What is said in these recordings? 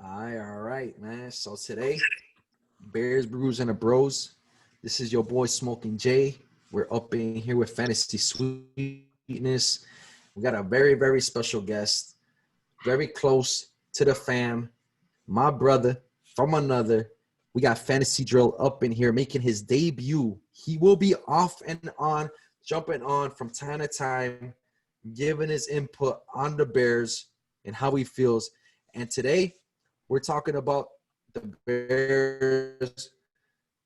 All right, man. So today, Bears, Brews, and the Bros. This is your boy Smoking Jay. We're up in here with Fantasy Sweetness. We got a very special guest, very close to the fam, my brother from another. We got Fantasy Drill up in here making his debut. He will be off and on, jumping on from time to time, giving his input on the Bears and how he feels. And today, we're talking about the Bears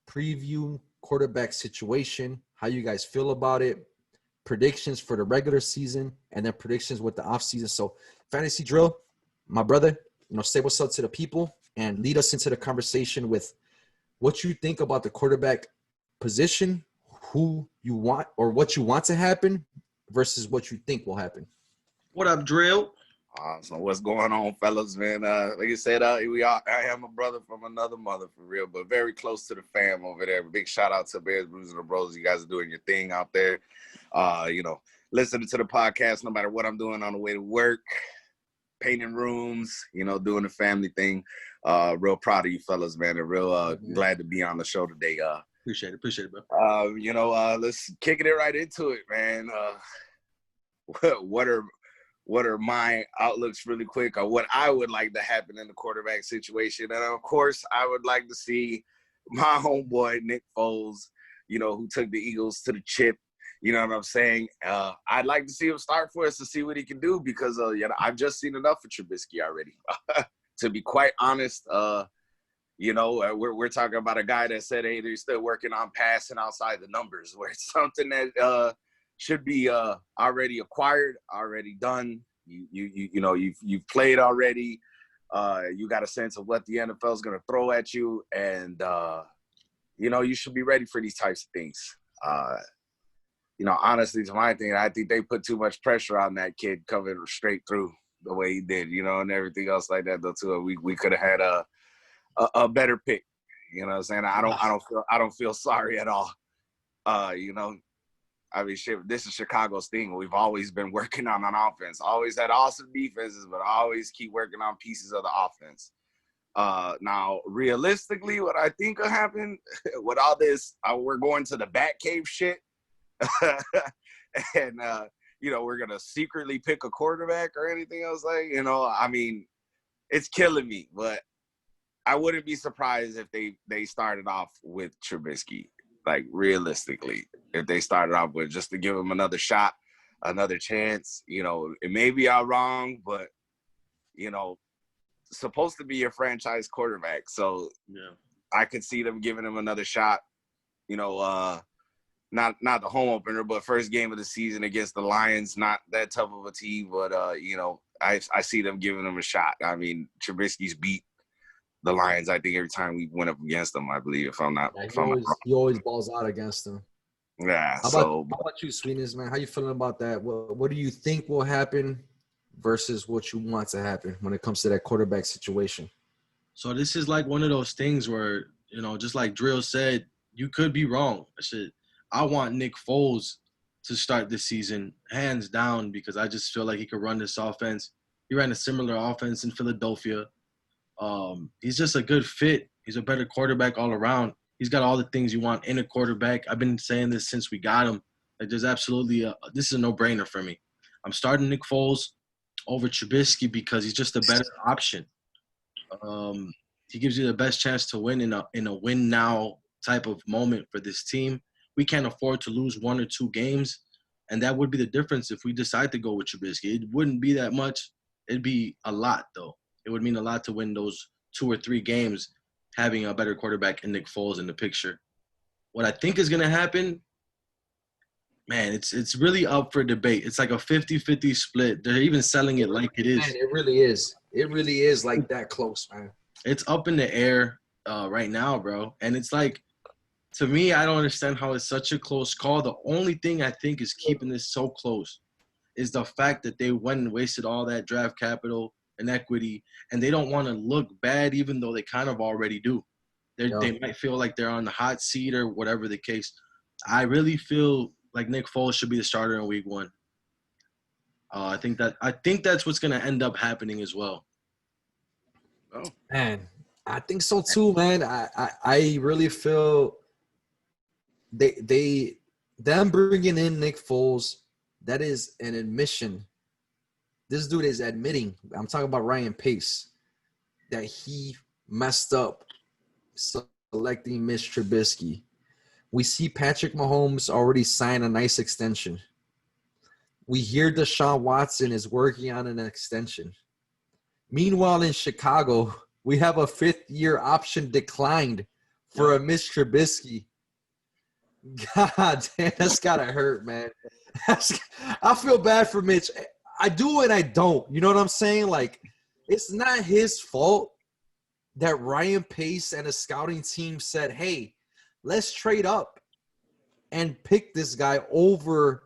preview quarterback situation, how you guys feel about it, predictions for the regular season, and then predictions with the offseason. So, Fantasy Drill, my brother, say what's up to the people and lead us into the conversation with what you think about the quarterback position, who you want or what you want to happen versus what you think will happen. What up, Drill? So what's going on, fellas, man? Like I said, I am a brother from another mother for real, but very close to the fam over there. Big shout out to Bears, Brews, and the Bros. You guys are doing your thing out there. Listening to the podcast no matter what I'm doing on the way to work, painting rooms, doing the family thing. Real proud of you fellas, man. And real glad to be on the show today. Appreciate it, bro. Let's kick it right into it, man. What are my outlooks really quick or what I would like to happen in the quarterback situation? And of course, I would like to see my homeboy, Nick Foles, who took the Eagles to the chip. You know what I'm saying? I'd like to see him start for us to see what he can do because, I've just seen enough of Trubisky already. To be quite honest, we're talking about a guy that said, hey, they're still working on passing outside the numbers, where it's something that should be already acquired, already done. You've played already. You got a sense of what the NFL is going to throw at you, and you should be ready for these types of things. Honestly, it's my thing. I think they put too much pressure on that kid coming straight through the way he did, and everything else like that. Though too, we could have had a better pick. You know what I'm saying? I don't feel sorry at all. I mean, shit, this is Chicago's thing. We've always been working on offense. Always had awesome defenses, but always keep working on pieces of the offense. Now, realistically, what I think will happen with all this, we're going to the Batcave shit. And, we're going to secretly pick a quarterback or anything else. It's killing me. But I wouldn't be surprised if they started off with Trubisky. Like, realistically, if they started off with just to give him another shot, another chance, it may be all wrong, but, supposed to be your franchise quarterback. So yeah, I could see them giving him another shot, not the home opener, but first game of the season against the Lions, not that tough of a team, but, I see them giving him a shot. I mean, Trubisky's beat the Lions, I think, every time we went up against them, I believe, if I'm not wrong. He always balls out against them. Yeah. How about you, Sweetness, man? How you feeling about that? What do you think will happen versus what you want to happen when it comes to that quarterback situation? So this is like one of those things where, just like Drill said, you could be wrong. I want Nick Foles to start this season, hands down, because I just feel like he could run this offense. He ran a similar offense in Philadelphia. He's just a good fit. He's a better quarterback all around. He's got all the things you want in a quarterback. I've been saying this since we got him. Like, there's absolutely this is a no-brainer for me. I'm starting Nick Foles over Trubisky because he's just a better option. He gives you the best chance to win in a win now type of moment for this team. We can't afford to lose one or two games, and that would be the difference if we decide to go with Trubisky. It wouldn't be that much. It'd be a lot, though. It would mean a lot to win those 2 or 3 games having a better quarterback and Nick Foles in the picture. What I think is going to happen, man, it's really up for debate. It's like a 50-50 split. They're even selling it like it is. Man, it really is. It really is like that close, man. It's up in the air right now, bro. And it's like, to me, I don't understand how it's such a close call. The only thing I think is keeping this so close is the fact that they went and wasted all that draft capital and equity, and they don't want to look bad, even though they kind of already do. They might feel like they're on the hot seat or whatever the case. I really feel like Nick Foles should be the starter in Week 1. I think that's what's going to end up happening as well. Oh, Man, I think so too, man. I really feel them bringing in Nick Foles, that is an admission. This dude is admitting, I'm talking about Ryan Pace, that he messed up selecting Mitch Trubisky. We see Patrick Mahomes already sign a nice extension. We hear Deshaun Watson is working on an extension. Meanwhile, in Chicago, we have a fifth-year option declined for a Mitch Trubisky. God damn, that's gotta hurt, man. I feel bad for Mitch. I do and I don't. You know what I'm saying? Like, it's not his fault that Ryan Pace and a scouting team said, hey, let's trade up and pick this guy over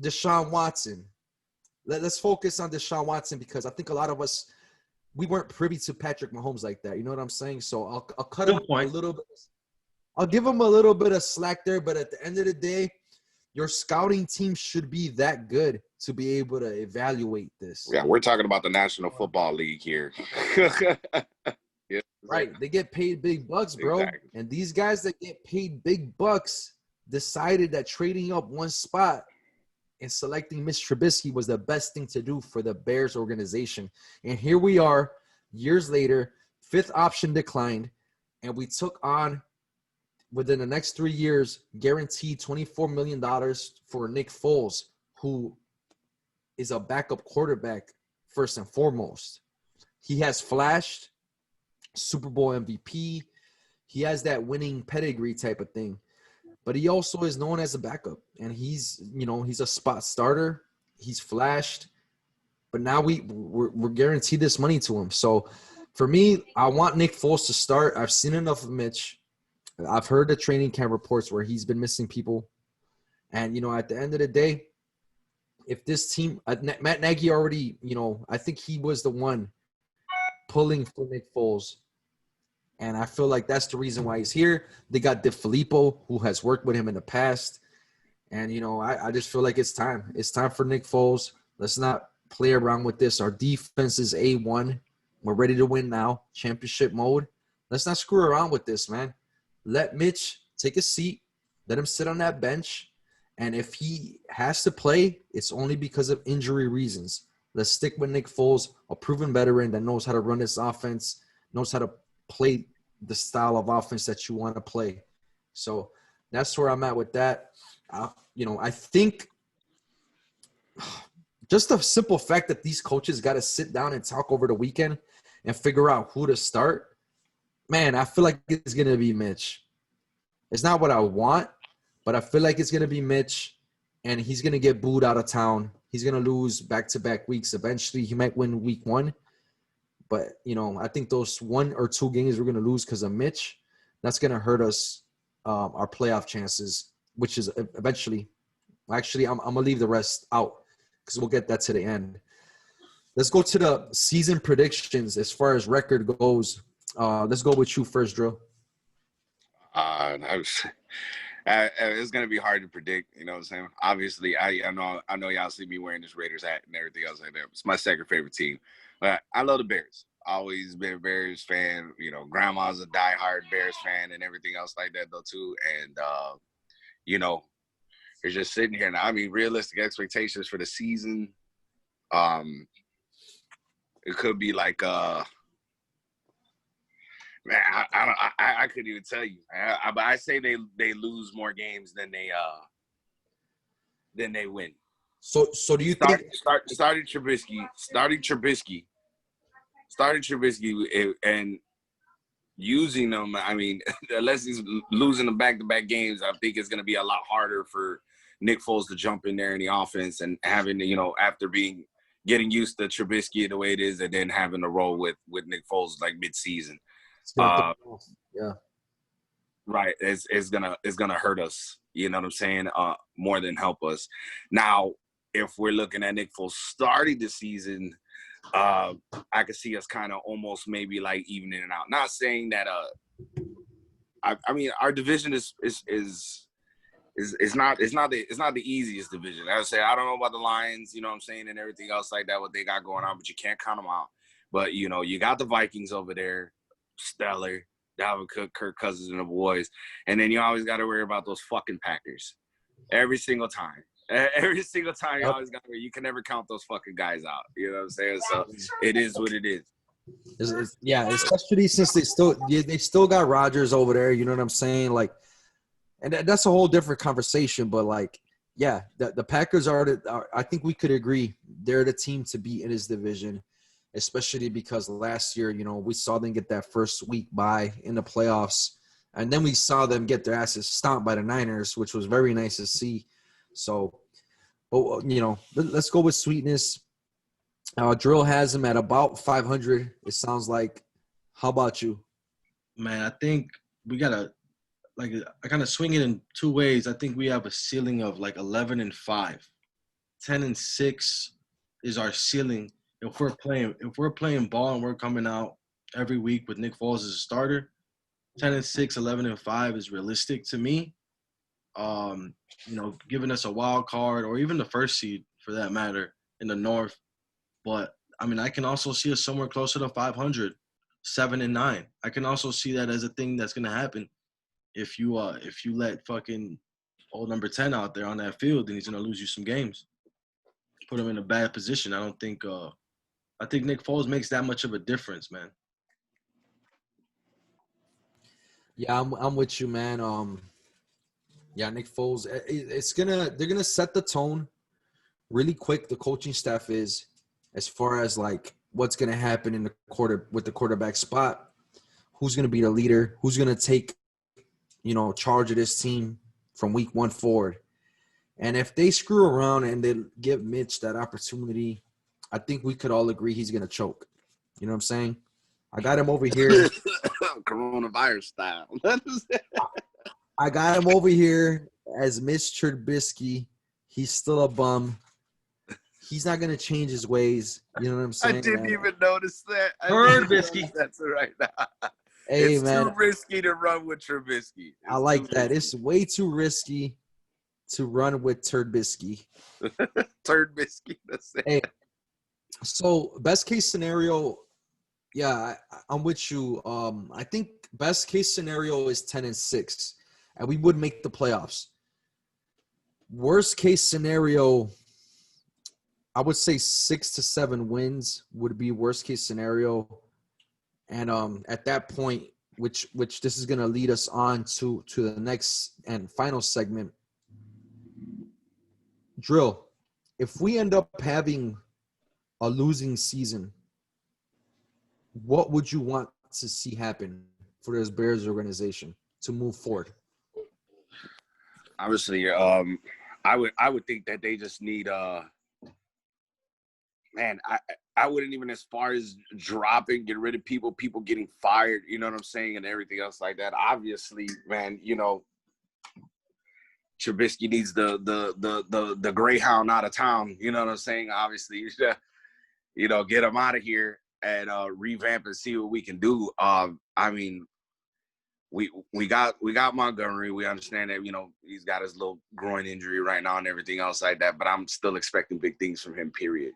Deshaun Watson. Let's focus on Deshaun Watson because I think a lot of us, we weren't privy to Patrick Mahomes like that. You know what I'm saying? So I'll cut him a little bit. I'll give him a little bit of slack there, but at the end of the day, your scouting team should be that good to be able to evaluate this. Yeah, we're talking about the National Football League here. Yeah, right. They get paid big bucks, bro. Exactly. And these guys that get paid big bucks decided that trading up one spot and selecting Mitch Trubisky was the best thing to do for the Bears organization. And here we are, years later, fifth option declined, and we took on, within the next 3 years, guaranteed $24 million for Nick Foles, who is a backup quarterback first and foremost. He has flashed Super Bowl MVP. He has that winning pedigree type of thing. But he also is known as a backup. And he's a spot starter. He's flashed. But now we're guaranteed this money to him. So for me, I want Nick Foles to start. I've seen enough of Mitch. I've heard the training camp reports where he's been missing people. And, at the end of the day, if this team – Matt Nagy already, I think he was the one pulling for Nick Foles. And I feel like that's the reason why he's here. They got DeFilippo, who has worked with him in the past. And, I just feel like it's time. It's time for Nick Foles. Let's not play around with this. Our defense is A1. We're ready to win now, championship mode. Let's not screw around with this, man. Let Mitch take a seat. Let him sit on that bench. And if he has to play, it's only because of injury reasons. Let's stick with Nick Foles, a proven veteran that knows how to run this offense, knows how to play the style of offense that you want to play. So that's where I'm at with that. I think just the simple fact that these coaches got to sit down and talk over the weekend and figure out who to start, man, I feel like it's going to be Mitch. It's not what I want, but I feel like it's going to be Mitch, and he's going to get booed out of town. He's going to lose back-to-back weeks. Eventually, he might win week one. But, I think those 1 or 2 games we're going to lose because of Mitch, that's going to hurt us, our playoff chances, which is eventually – actually, I'm going to leave the rest out because we'll get that to the end. Let's go to the season predictions as far as record goes. Let's go with you first, Drew. It's gonna be hard to predict. You know what I'm saying? Obviously, I know y'all see me wearing this Raiders hat and everything else like that. It's my second favorite team, but I love the Bears. Always been a Bears fan. Grandma's a diehard Bears fan and everything else like that though too. And you're just sitting here now. I mean, realistic expectations for the season. It could be like man, I couldn't even tell you. But I say they lose more games than they win. So do you think starting Trubisky and using them? I mean, unless he's losing the back-to-back games, I think it's going to be a lot harder for Nick Foles to jump in there in the offense and having after getting used to Trubisky the way it is, and then having to roll with Nick Foles like mid-season. yeah. Right. It's gonna hurt us. You know what I'm saying? More than help us. Now, if we're looking at Nick Foles starting the season, I could see us kind of almost maybe like evening it out. Not saying that. I mean, our division is not the easiest division. I would say I don't know about the Lions. You know what I'm saying, and everything else like that. What they got going on, but you can't count them out. But, you know, you got the Vikings over there, stellar, Dalvin Cook, Kirk Cousins, and the boys. And then you always got to worry about those fucking Packers every single time. Every single time you always got to worry. You can never count those fucking guys out. You know what I'm saying? So it is what it is. Yeah, especially since they still got Rodgers over there. You know what I'm saying? Like, and that's a whole different conversation. But like, yeah, the Packers are I think we could agree they're the team to beat in this division, especially because last year, you know, we saw them get that first week bye in the playoffs, and then we saw them get their asses stomped by the Niners, which was very nice to see. So, but you know, let's go with sweetness. Drill has him at about 500. It sounds like. How about you? Man, I think we gotta I kind of swing it in two ways. I think we have a ceiling of like 11-5. 10-6 is our ceiling. If we're playing ball and we're coming out every week with Nick Foles as a starter, 10-6, 11-5 is realistic to me. You know, giving us a wild card or even the first seed for that matter in the North. But I mean, I can also see us somewhere closer to 500, 7-9. I can also see that as a thing that's gonna happen if you let fucking old number 10 out there on that field, then he's gonna lose you some games. Put him in a bad position. I think Nick Foles makes that much of a difference, man. Yeah, I'm with you, man. Yeah, Nick Foles. They're gonna set the tone really quick. The coaching staff is, as far as like what's gonna happen in the quarterback spot. Who's gonna be the leader? Who's gonna take, you know, charge of this team from week 1 forward? And if they screw around and they give Mitch that opportunity, I think we could all agree he's gonna choke. You know what I'm saying? I got him over here. Coronavirus style. I got him over here as Mitch Trubisky. He's still a bum. He's not gonna change his ways. You know what I'm saying? I didn't even notice that. Trubisky. That's right now. Hey, it's man, too risky to run with Trubisky. I like that. It's way too risky to run with Trubisky. Trubisky. That's it. Hey, so best case scenario, yeah, I'm with you. I think best case scenario is 10-6, and we would make the playoffs. Worst case scenario, I would say 6 to 7 wins would be worst case scenario. And at that point, which this is going to lead us on to the next and final segment. Drill, if we end up having a losing season, what would you want to see happen for this Bears organization to move forward? Obviously, I would think that they just need man, I wouldn't even as far as dropping, get rid of people getting fired, you know what I'm saying, and everything else like that. Obviously, man, you know, Trubisky needs the Greyhound out of town, you know what I'm saying? Obviously, you know, get him out of here and revamp and see what we can do. I mean, we got Montgomery. We understand that, you know, he's got his little groin injury right now and everything else like that, but I'm still expecting big things from him, period.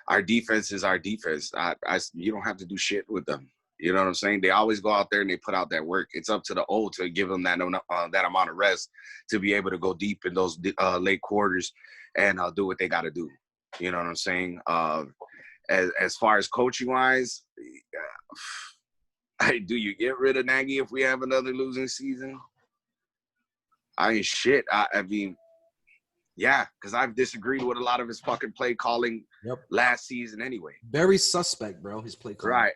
Our defense is our defense. You don't have to do shit with them. You know what I'm saying? They always go out there and they put out that work. It's up to the O to give them that amount of rest to be able to go deep in those late quarters and do what they got to do. You know what I'm saying? As far as coaching-wise, do you get rid of Nagy if we have another losing season? I mean, shit. I mean, yeah, because I've disagreed with a lot of his fucking play calling last season anyway. Very suspect, bro, his play calling. Right.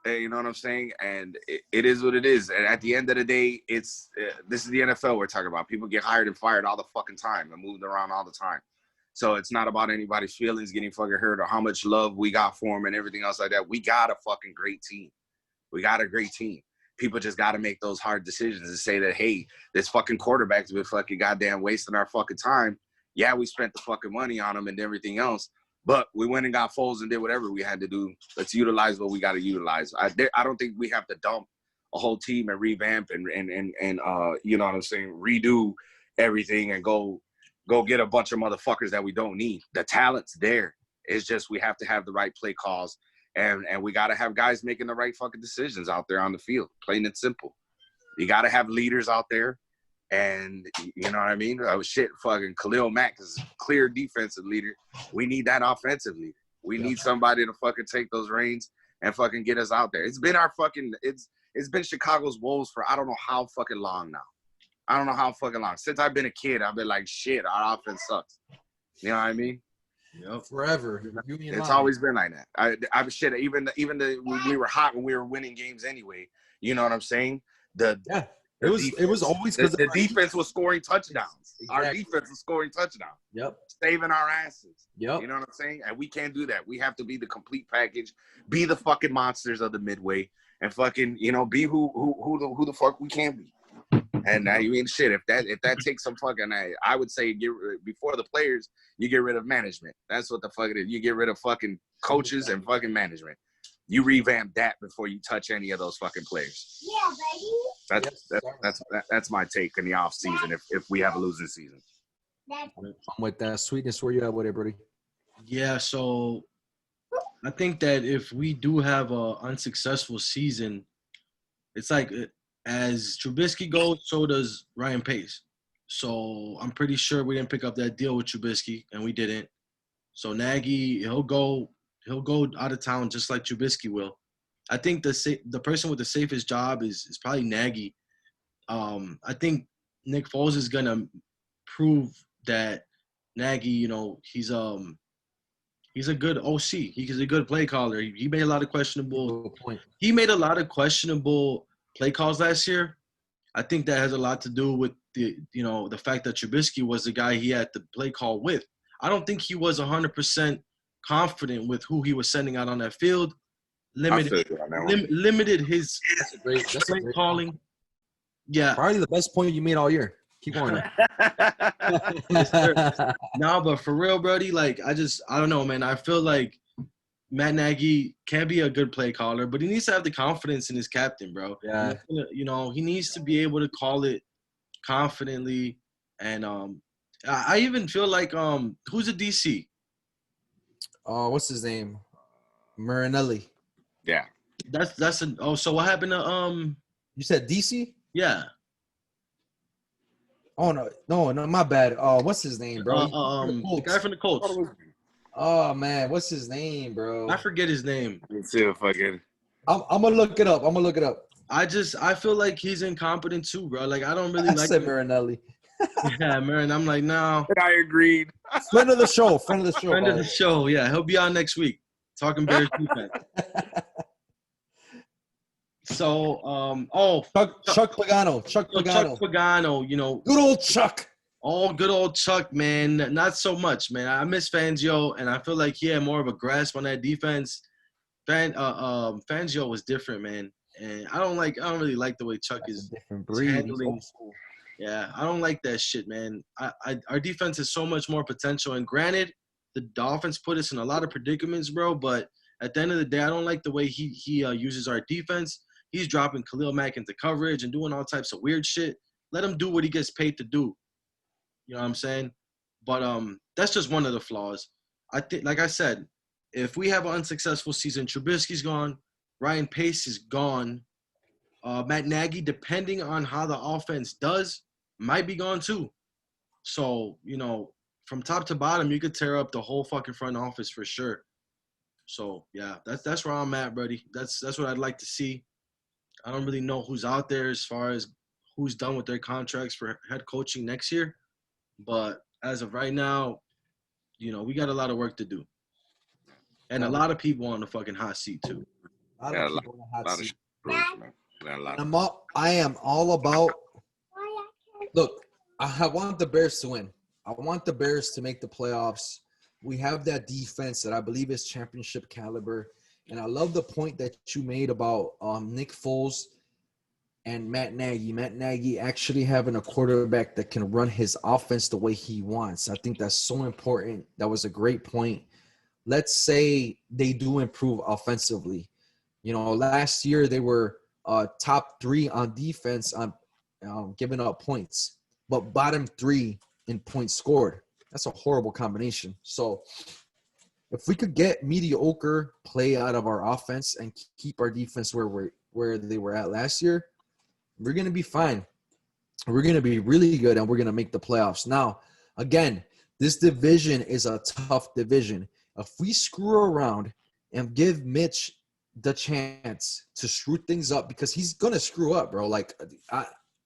You know what I'm saying? And it is what it is. And at the end of the day, it's this is the NFL we're talking about. People get hired and fired all the fucking time and moved around all the time. So it's not about anybody's feelings getting fucking hurt or how much love we got for them and everything else like that. We got a fucking great team. We got a great team. People just got to make those hard decisions and say that, hey, this fucking quarterback's been fucking goddamn wasting our fucking time. Yeah, we spent the fucking money on him and everything else, but we went and got Foles and did whatever we had to do. Let's utilize what we got to utilize. I don't think we have to dump a whole team and revamp and you know what I'm saying, redo everything and go get a bunch of motherfuckers that we don't need. The talent's there. It's just we have to have the right play calls And we got to have guys making the right fucking decisions out there on the field, plain and simple. You got to have leaders out there. And you know what I mean? Fucking Khalil Mack is a clear defensive leader. We need that offensive leader. We need somebody to fucking take those reins and fucking get us out there. It's been it's been Chicago's woes for I don't know how fucking long now. I don't know how fucking long. Since I've been a kid, I've been like, shit, our offense sucks. You know what I mean? Yep. Forever. It's always been like that. I shit. Even we were hot when we were winning games anyway. You know what I'm saying? It was always because the defense was scoring touchdowns. Exactly. Our defense was scoring touchdowns. Yep. Saving our asses. Yep. You know what I'm saying? And we can't do that. We have to be the complete package. Be the fucking monsters of the midway, and fucking be who the fuck we can be. And I mean, shit. If that takes some fucking, I would say before the players, you get rid of management. That's what the fuck it is. You get rid of fucking coaches and fucking management. You revamp that before you touch any of those fucking players. Yeah, baby. That's my take in the off season if we have a losing season. I'm with that. Sweetness, where you at with it, buddy? Yeah, so I think that if we do have a unsuccessful season, it's like as Trubisky goes, so does Ryan Pace. So I'm pretty sure we didn't pick up that deal with Trubisky, and we didn't. So Nagy, he'll go out of town just like Trubisky will. I think the person with the safest job is probably Nagy. I think Nick Foles is gonna prove that Nagy, he's a good OC. He's a good play caller. He made a lot of questionable. He made a lot of questionable play calls last year. I think that has a lot to do with the fact that Trubisky was the guy he had the play call with. I don't think he was 100% confident with who he was sending out on that field. Limited his play calling. Yeah, probably the best point you made all year. Keep going. No, but for real, Brody, I don't know, man. I feel like Matt Nagy can be a good play caller, but he needs to have the confidence in his captain, bro. Yeah. He needs to be able to call it confidently. And I even feel like who's a DC? What's his name? Marinelli. Yeah. So what happened to You said DC? Yeah. Oh no, my bad. What's his name, bro? The guy from the Colts. Oh man, what's his name, bro? I forget his name. Let's see if I can. I'm gonna look it up. I feel like he's incompetent too, bro. I don't really like said Marinelli. Yeah, Marin. I'm like, no. I agreed. Friend of the show. Friend of the show. Yeah, he'll be on next week talking Bears defense. So, Chuck Pagano. Chuck Pagano, good old Chuck. Oh, good old Chuck, man. Not so much, man. I miss Fangio, and I feel like he had more of a grasp on that defense. Fangio was different, man, and I don't really like the way Chuck is handling. Yeah, I don't like that shit, man. Our defense has so much more potential, and granted, the Dolphins put us in a lot of predicaments, bro. But at the end of the day, I don't like the way he uses our defense. He's dropping Khalil Mack into coverage and doing all types of weird shit. Let him do what he gets paid to do. You know what I'm saying? But that's just one of the flaws. I think, like I said, if we have an unsuccessful season, Trubisky's gone, Ryan Pace is gone, Matt Nagy, depending on how the offense does, might be gone too. So, from top to bottom, you could tear up the whole fucking front office for sure. So yeah, that's where I'm at, buddy. That's what I'd like to see. I don't really know who's out there as far as who's done with their contracts for head coaching next year. But as of right now, we got a lot of work to do. And a lot of people on the fucking hot seat too. A lot of people on the hot seat. I am all about – look, I want the Bears to win. I want the Bears to make the playoffs. We have that defense that I believe is championship caliber. And I love the point that you made about Nick Foles and Matt Nagy. Matt Nagy actually having a quarterback that can run his offense the way he wants. I think that's so important. That was a great point. Let's say they do improve offensively. Last year they were top 3 on defense on giving up points, but bottom 3 in points scored. That's a horrible combination. So if we could get mediocre play out of our offense and keep our defense where they were at last year, we're gonna be fine. We're gonna be really good, and we're gonna make the playoffs. Now, again, this division is a tough division. If we screw around and give Mitch the chance to screw things up, because he's gonna screw up, bro. Like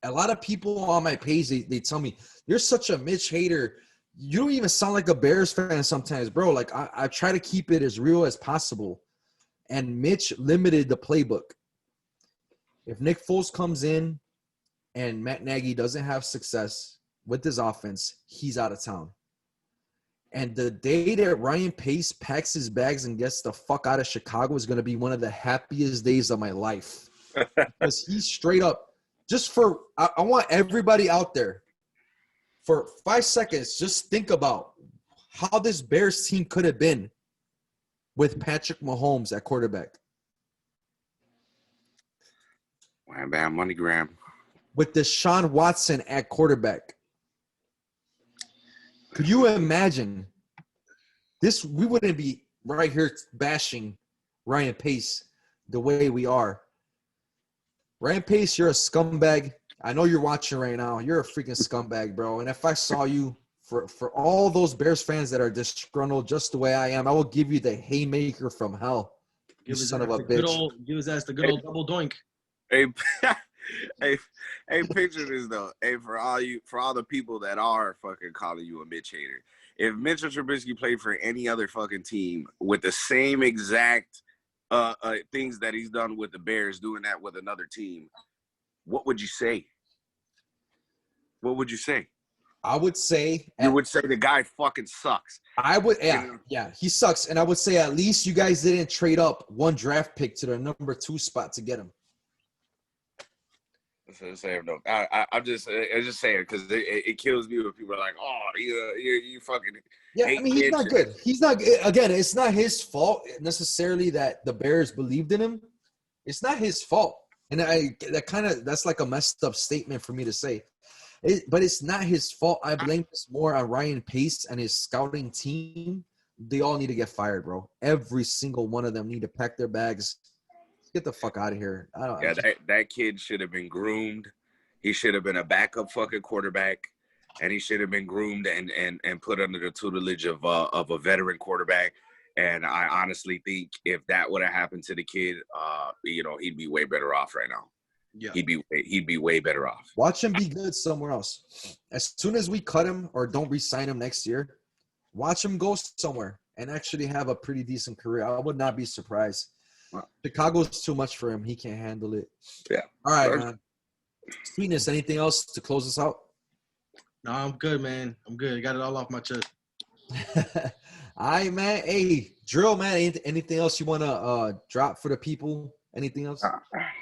a lot of people on my page, they tell me, you're such a Mitch hater. You don't even sound like a Bears fan sometimes, bro. Like I try to keep it as real as possible. And Mitch limited the playbook. If Nick Foles comes in and Matt Nagy doesn't have success with his offense, he's out of town. And the day that Ryan Pace packs his bags and gets the fuck out of Chicago is going to be one of the happiest days of my life. Because he's straight up, I want everybody out there, for 5 seconds, just think about how this Bears team could have been with Patrick Mahomes at quarterback. Wham bam, MoneyGram. With Deshaun Watson at quarterback. Could you imagine this? We wouldn't be right here bashing Ryan Pace the way we are. Ryan Pace, you're a scumbag. I know you're watching right now. You're a freaking scumbag, bro. And if I saw you, for all those Bears fans that are disgruntled just the way I am, I will give you the haymaker from hell. You son of a bitch. Give his ass the good old double doink. Hey, hey, picture this though. Hey, for all the people that are fucking calling you a Mitch hater, if Mitch or Trubisky played for any other fucking team with the same exact things that he's done with the Bears, doing that with another team, what would you say? What would you say? I would say you would say the guy fucking sucks. I would, yeah, he sucks. And I would say at least you guys didn't trade up one draft pick to the number 2 spot to get him. I'm just saying because it kills me when people are like, "Oh, you fucking." Yeah, I mean he's not good. He's not. Again, it's not his fault necessarily that the Bears believed in him. It's not his fault, and that's like a messed up statement for me to say. But it's not his fault. I blame this more on Ryan Pace and his scouting team. They all need to get fired, bro. Every single one of them need to pack their bags. Get the fuck out of here. That kid should have been groomed. He should have been a backup fucking quarterback, and he should have been groomed and put under the tutelage of a veteran quarterback. And I honestly think if that would have happened to the kid, he'd be way better off right now. Yeah, he'd be way better off. Watch him be good somewhere else. As soon as we cut him or don't re-sign him next year, watch him go somewhere and actually have a pretty decent career. I would not be surprised. Chicago's too much for him. He can't handle it. Yeah. All right, man. Sweetness, anything else to close us out? No, I'm good, man. I'm good. I got it all off my chest. All right, man. Hey, Drill, man. Anything else you want to drop for the people? Anything else?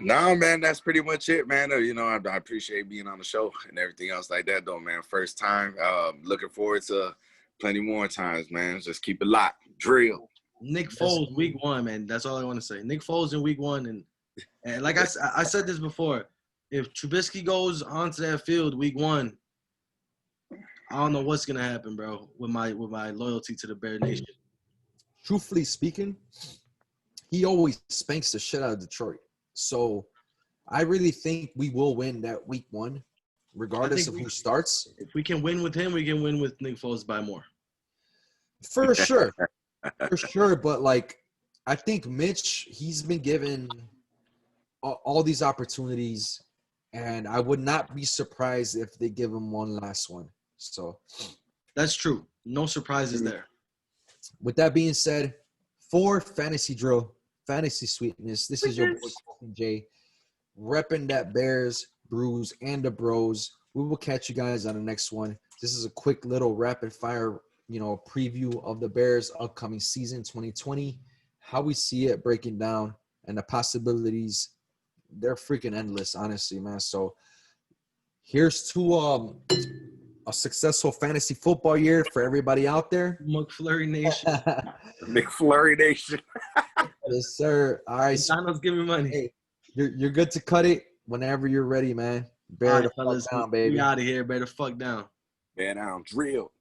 No, man. That's pretty much it, man. I appreciate being on the show and everything else like that, though, man. First time. Looking forward to plenty more times, man. Just keep it locked. Drill. Nick Foles, week 1, man. That's all I want to say. Nick Foles in week 1. And like I said this before, if Trubisky goes onto that field week 1, I don't know what's going to happen, bro, with my loyalty to the Bear Nation. Truthfully speaking, he always spanks the shit out of Detroit. So I really think we will win that week 1, regardless of who starts. If we can win with him, we can win with Nick Foles by more. For sure. For sure, but I think Mitch, he's been given all these opportunities, and I would not be surprised if they give him one last one. So that's true. No surprises there. With that being said, for Fantasy Drill, Fantasy Sweetness, this is your boy Jay, repping that Bears, Brews, and the Bros. We will catch you guys on the next one. This is a quick little rapid fire preview of the Bears' upcoming season 2020, how we see it breaking down, and the possibilities. They're freaking endless, honestly, man. So here's to a successful fantasy football year for everybody out there. McFlurry Nation. McFlurry Nation. Yes, sir. All right. McDonald's, give me money. Hey, you're good to cut it whenever you're ready, man. Bear the fuck down, baby. We out of here. Bear the fuck down. Bear down. Drill.